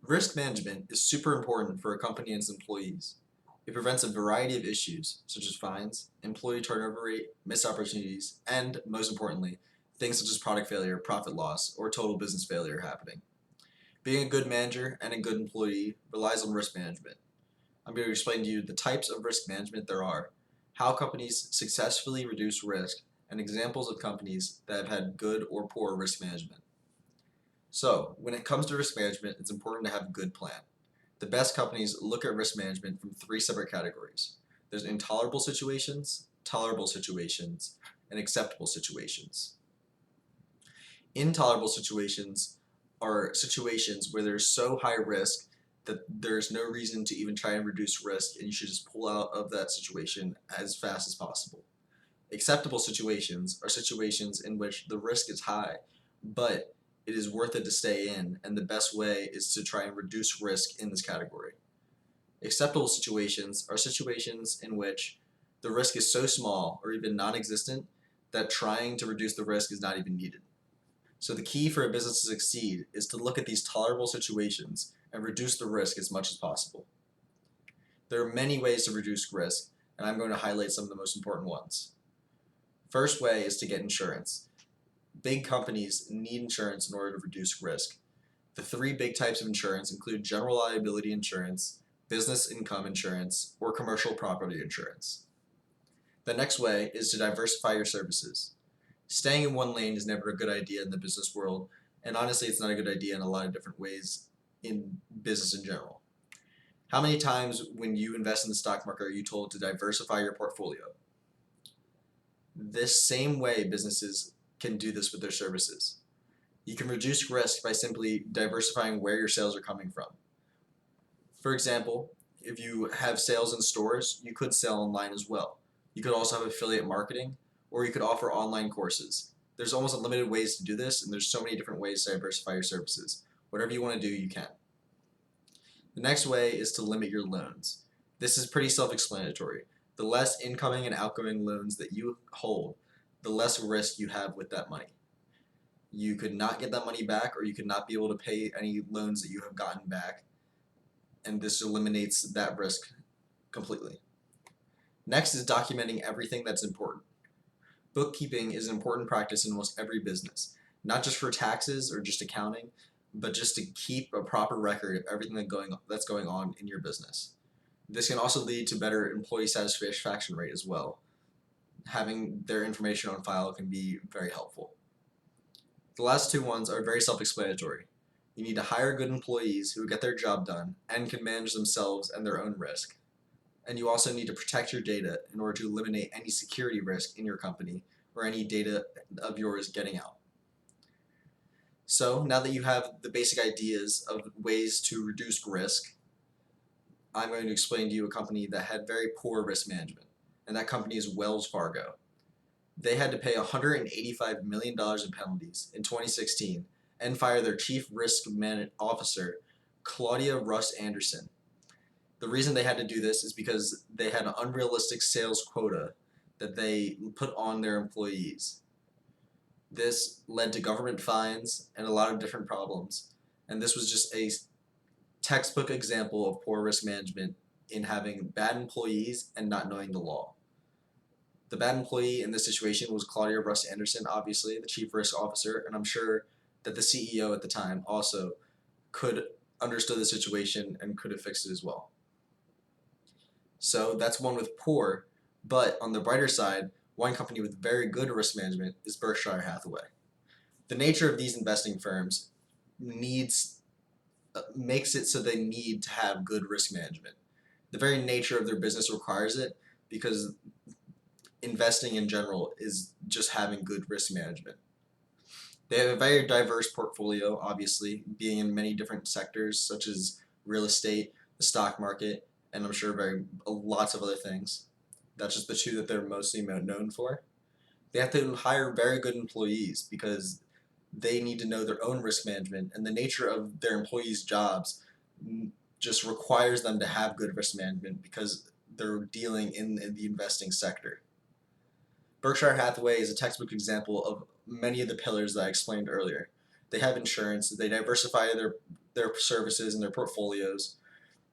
Risk management is super important for a company and its employees. It prevents a variety of issues, such as fines, employee turnover rate, missed opportunities, and, most importantly, things such as product failure, profit loss, or total business failure happening. Being a good manager and a good employee relies on risk management. I'm going to explain to you the types of risk management there are, how companies successfully reduce risk, and examples of companies that have had good or poor risk management. So, when it comes to risk management, it's important to have a good plan. The best companies look at risk management from three separate categories. There's intolerable situations, tolerable situations, and acceptable situations. Intolerable situations are situations where there's so high risk that there's no reason to even try and reduce risk and you should just pull out of that situation as fast as possible. Acceptable situations are situations in which the risk is high, but it is worth it to stay in, and the best way is to try and reduce risk in this category. Acceptable situations are situations in which the risk is so small or even non existent that trying to reduce the risk is not even needed. So, the key for a business to succeed is to look at these tolerable situations and reduce the risk as much as possible. There are many ways to reduce risk, and I'm going to highlight some of the most important ones. First way is to get insurance. Big companies need insurance in order to reduce risk. The three big types of insurance include general liability insurance, business income insurance, or commercial property insurance. The next way is to diversify your services. Staying in one lane is never a good idea in the business world, and honestly, it's not a good idea in a lot of different ways in business in general. How many times when you invest in the stock market are you told to diversify your portfolio? This same way businesses can do this with their services. You can reduce risk by simply diversifying where your sales are coming from. For example, if you have sales in stores, you could sell online as well. You could also have affiliate marketing, or you could offer online courses. There's almost unlimited ways to do this, and there's so many different ways to diversify your services. Whatever you want to do, you can. The next way is to limit your loans. This is pretty self-explanatory. The less incoming and outgoing loans that you hold, the less risk you have with that money. You could not get that money back, or you could not be able to pay any loans that you have gotten back, and this eliminates that risk completely. Next is documenting everything that's important. Bookkeeping is an important practice in almost every business, not just for taxes or just accounting, but just to keep a proper record of everything that's going on in your business. This can also lead to better employee satisfaction rate as well. Having their information on file can be very helpful. The last two ones are very self-explanatory. You need to hire good employees who get their job done and can manage themselves and their own risk. And you also need to protect your data in order to eliminate any security risk in your company or any data of yours getting out. So now that you have the basic ideas of ways to reduce risk, I'm going to explain to you a company that had very poor risk management, and that company is Wells Fargo. They had to pay $185 million in penalties in 2016 and fire their chief risk officer, Claudia Russ Anderson. The reason they had to do this is because they had an unrealistic sales quota that they put on their employees. This led to government fines and a lot of different problems. And this was just a textbook example of poor risk management in having bad employees and not knowing the law. The bad employee in this situation was Claudia Russ Anderson, obviously, the chief risk officer, and I'm sure that the CEO at the time also could understood the situation and could have fixed it as well. So that's one with poor, but on the brighter side, one company with very good risk management is Berkshire Hathaway. The nature of these investing firms needs makes it so they need to have good risk management. The very nature of their business requires it because investing in general is just having good risk management. They have a very diverse portfolio, obviously, being in many different sectors such as real estate, the stock market, and I'm sure lots of other things. That's just the two that they're mostly known for. They have to hire very good employees because they need to know their own risk management, and the nature of their employees' jobs just requires them to have good risk management because they're dealing in the investing sector. Berkshire Hathaway is a textbook example of many of the pillars that I explained earlier. They have insurance, they diversify their their services and their portfolios.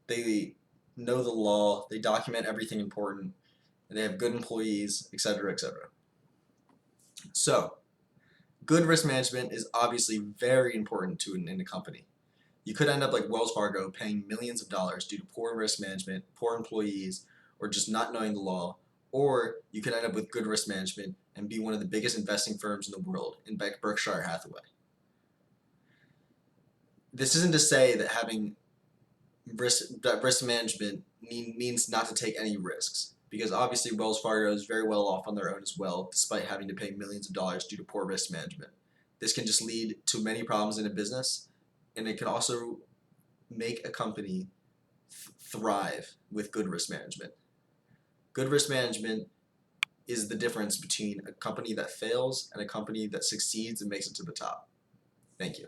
They know the law, they document everything important, and they have good employees, etc., etc. So, good risk management is obviously very important in a company. You could end up like Wells Fargo paying millions of dollars due to poor risk management, poor employees, or just not knowing the law. Or you could end up with good risk management and be one of the biggest investing firms in the world in Berkshire Hathaway. This isn't to say that having risk management means not to take any risks, because obviously Wells Fargo is very well off on their own as well, despite having to pay millions of dollars due to poor risk management. This can just lead to many problems in a business, and it can also make a company thrive with good risk management. Good risk management is the difference between a company that fails and a company that succeeds and makes it to the top. Thank you.